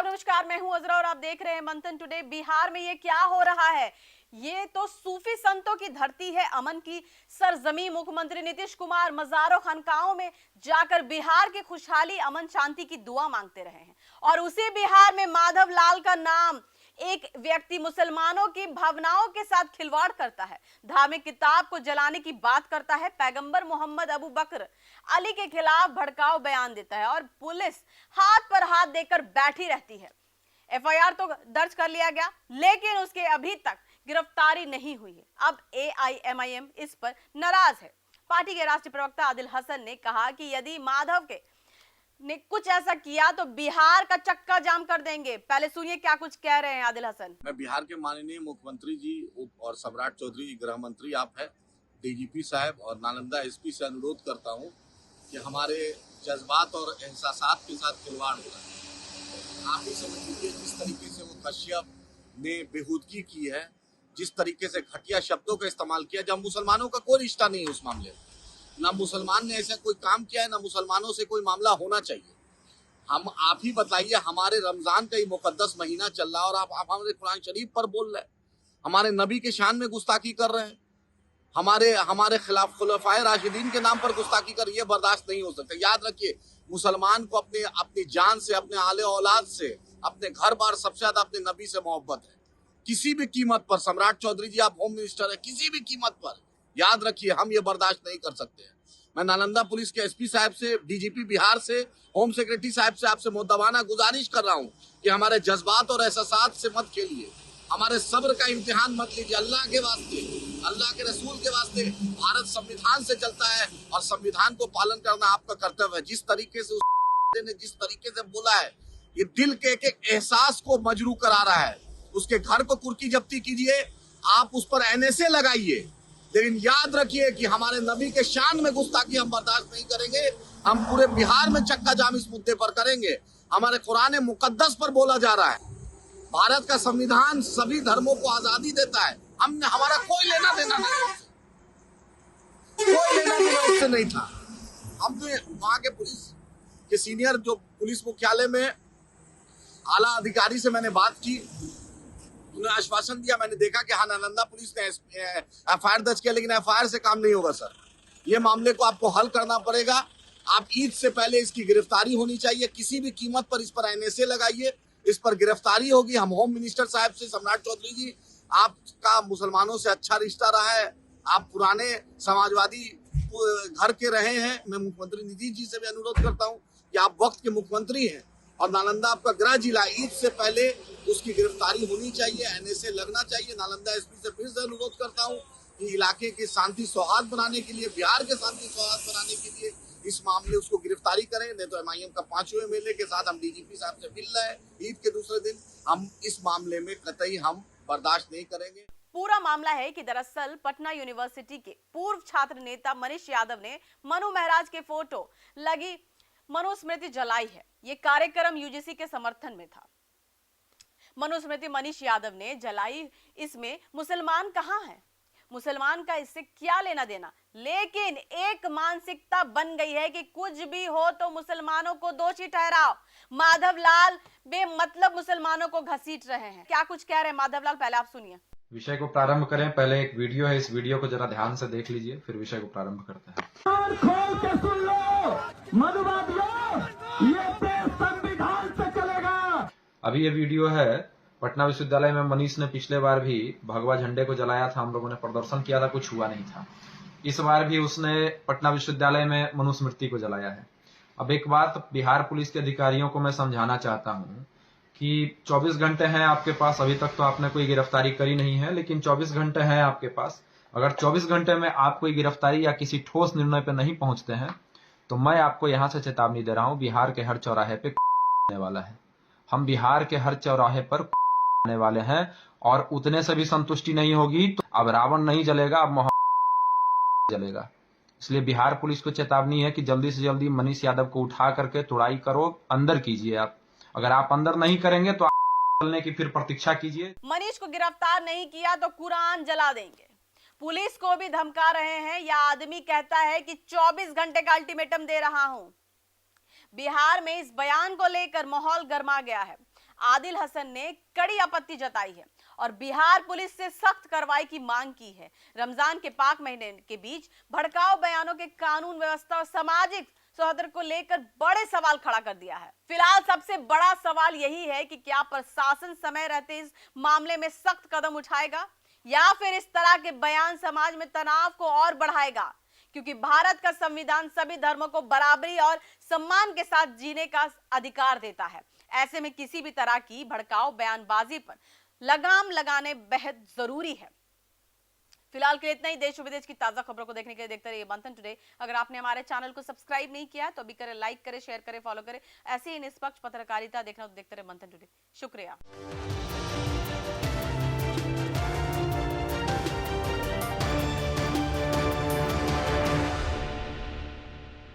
नमस्कार, मैं हूं अजरा और आप देख रहे हैं मंथन टुडे। बिहार में ये क्या हो रहा है? ये तो सूफी संतों की धरती है, अमन की सरजमी। मुख्यमंत्री नीतीश कुमार मजारों खानकाहों में जाकर बिहार की खुशहाली, अमन, शांति की दुआ मांगते रहे हैं। और उसी बिहार में माधव लाल का नाम एक व्यक्ति मुसलमानों की भावनाओं के साथ खिलवाड़ करता है, धार्मिक किताब को जलाने की बात करता है, पैगंबर मोहम्मद अबू बकर अली के खिलाफ भड़काऊ बयान देता है और पुलिस हाथ पर हाथ देकर बैठी रहती है। एफआईआर तो दर्ज कर लिया गया, लेकिन उसके अभी तक गिरफ्तारी नहीं हुई है। अब एआईएमआईएम इस पर नाराज है। पार्टी के राष्ट्रीय प्रवक्ता आदिल हसन ने कहा कि यदि माधव के ने कुछ ऐसा किया तो बिहार का चक्का जाम कर देंगे। पहले सुनिए क्या कुछ कह रहे हैं आदिल हसन। मैं बिहार के माननीय मुख्यमंत्री जी और सम्राट चौधरी गृह मंत्री आप है, डीजीपी साहब और नालंदा एसपी से अनुरोध करता हूं कि हमारे जज्बात और एहसासात के साथ खिलवाड़ हो रहा है। आप ही समझ लीजिए जिस तरीके से वो कश्यप ने बेहूदगी की है, जिस तरीके से घटिया शब्दों का इस्तेमाल किया, जब मुसलमानों का कोई रिश्ता नहीं है उस मामले में, ना मुसलमान ने ऐसा कोई काम किया है, ना मुसलमानों से कोई मामला होना चाहिए। हम आप ही बताइए, हमारे रमजान का ही मुकद्दस महीना चल रहा है और आप हमारे कुरान शरीफ पर बोल रहे हैं, हमारे नबी के शान में गुस्ताखी कर रहे हैं, हमारे खिलाफ खुलफाए राशिदीन के नाम पर गुस्ताखी कर, ये बर्दाश्त नहीं हो सकता। याद रखिए, मुसलमान को अपनी जान से, अपने आले औलाद से, अपने घर बार, सबसे ज्यादा अपने नबी से मोहब्बत है। किसी भी कीमत पर, सम्राट चौधरी जी आप होम मिनिस्टर है, किसी भी कीमत पर याद रखिए हम ये बर्दाश्त नहीं कर सकते हैं। मैं नालंदा पुलिस के एसपी साहब से, डीजीपी बिहार से, होम सेक्रेटरी साहब से आपसे मुद्दावाना गुजारिश कर रहा हूं कि हमारे जज्बात और एहसासात से मत खेलिए, हमारे सब्र का इम्तिहान मत लीजिए। अल्लाह के वास्ते, अल्लाह के रसूल के वास्ते, भारत संविधान से चलता है और संविधान को पालन करना आपका कर्तव्य है। जिस तरीके से ने जिस तरीके से बोला है, ये दिल के एक एक एहसास को मजरू करा रहा है। उसके घर को कुर्की जब्ती कीजिए, आप उस पर एनएसए लगाइए, लेकिन याद रखिए कि हमारे नबी के शान में गुस्ताखी हम बर्दाश्त नहीं करेंगे। हम पूरे बिहार में चक्का जाम इस मुद्दे पर करेंगे। हमारे कुरान मुकद्दस पर बोला जा रहा है, भारत का संविधान सभी धर्मों को आजादी देता है। हमारा कोई लेना देना नहीं, कोई लेना देना उससे नहीं था। हम तो वहां के पुलिस के सीनियर, जो पुलिस मुख्यालय में आला अधिकारी से मैंने बात की, उन्हें आश्वासन दिया, मैंने देखा कि हाँ, नालंदा पुलिस ने एफआईआर दर्ज किया, लेकिन एफआईआर से काम नहीं होगा सर। ये मामले को आपको हल करना पड़ेगा। आप ईद से पहले इसकी गिरफ्तारी होनी चाहिए, किसी भी कीमत पर इस पर एनएसए लगाइए, इस पर गिरफ्तारी होगी। हम होम मिनिस्टर साहब से, सम्राट चौधरी जी, आपका मुसलमानों से अच्छा रिश्ता रहा है, आप पुराने समाजवादी घर के रहे हैं। मैं मुख्यमंत्री नीतीश जी से भी अनुरोध करता हूँ कि आप वक्त के मुख्यमंत्री हैं और नालंदा आपका गृह जिला, ईद से पहले उसकी गिरफ्तारी होनी चाहिए, एनएसए लगना चाहिए। नालंदा एसपी से फिर से अनुरोध करता हूं कि इलाके के शांति सौहार्द बनाने के लिए, बिहार के शांति सौहार्द बनाने के लिए इस मामले उसको गिरफ्तारी करें। नहीं तो एमआईएम का 5वें एमएलए के साथ हम डीजीपी साहब से मिल रहे हैं ईद के दूसरे दिन। हम इस मामले में कतई हम बर्दाश्त नहीं करेंगे। पूरा मामला है कि दरअसल पटना यूनिवर्सिटी के पूर्व छात्र नेता मनीष यादव ने मनु महाराज के फोटो लगी मनुस्मृति जलाई है। ये कार्यक्रम यूजीसी के समर्थन में था। मनुस्मृति मनीष यादव ने जलाई, इसमें मुसलमान कहां है? मुसलमान का इससे क्या लेना देना? लेकिन एक मानसिकता बन गई है कि कुछ भी हो तो मुसलमानों को दोषी ठहराओ। माधव लाल बेमतलब मुसलमानों को घसीट रहे हैं। क्या कुछ कह रहे हैं माधव लाल, पहले आप सुनिए। विषय को प्रारंभ करें, पहले एक वीडियो है, इस वीडियो को जरा ध्यान से देख लीजिए, फिर विषय को प्रारंभ करते हैं। खोल के सुन लो मधुवादियों, ये देश संविधान से चलेगा। अभी ये वीडियो है, पटना विश्वविद्यालय में मनीष ने पिछले बार भी भगवा झंडे को जलाया था, हम लोगों ने प्रदर्शन किया था, कुछ हुआ नहीं था। इस बार भी उसने पटना विश्वविद्यालय में मनुस्मृति को जलाया है। अब एक बात बिहार पुलिस के अधिकारियों को मैं समझाना चाहता हूं कि 24 घंटे हैं आपके पास, अभी तक तो आपने कोई गिरफ्तारी करी नहीं है, लेकिन 24 घंटे हैं आपके पास। अगर 24 घंटे में आप कोई गिरफ्तारी या किसी ठोस निर्णय पर नहीं पहुंचते हैं तो मैं आपको यहां से चेतावनी दे रहा हूं, बिहार के हर चौराहे पे आने वाला है। हम बिहार के हर चौराहे पर आने वाले हैं और उतने से भी संतुष्टि नहीं होगी तो अब रावण नहीं जलेगा, अब मोहम्मद जलेगा। इसलिए बिहार पुलिस को चेतावनी है कि जल्दी से जल्दी मनीष यादव को उठा करके तुड़ाई करो, अंदर कीजिए आप। अगर आप अंदर नहीं करेंगे तो चलने की फिर प्रतीक्षा कीजिए। मनीष को गिरफ्तार नहीं किया तो कुरान जला देंगे, पुलिस को भी धमका रहे हैं। यह आदमी कहता है कि 24 घंटे का अल्टीमेटम दे रहा हूं। बिहार में इस बयान को लेकर माहौल गर्मा गया है। आदिल हसन ने कड़ी आपत्ति जताई है और बिहार पुलिस से सख्त कार्रवाई की मांग की है। रमजान के पाक महीने के बीच भड़काऊ बयानों के कानून व्यवस्था और सामाजिक सौहार्द को लेकर बड़े सवाल खड़ा कर दिया है। फिलहाल सबसे बड़ा सवाल यही है कि क्या प्रशासन समय रहते इस मामले में सख्त कदम उठाएगा या फिर इस तरह के बयान समाज में तनाव को और बढ़ाएगा, क्योंकि भारत का संविधान सभी धर्मों को बराबरी और सम्मान के साथ जीने का अधिकार देता है। ऐसे में किसी भी तरह की भड़काऊ बयानबाजी पर लगाम लगाने बेहद जरूरी है। फिलहाल के लिए इतना ही। देश और विदेश की ताजा खबरों को देखने के लिए देखते रहिए मंथन टुडे। अगर आपने हमारे चैनल को सब्सक्राइब नहीं किया तो अभी करें, लाइक करें, शेयर करें, फॉलो करें। ऐसे ही निष्पक्ष पत्रकारिता देखना तो देखते रहे मंथन टुडे। शुक्रिया।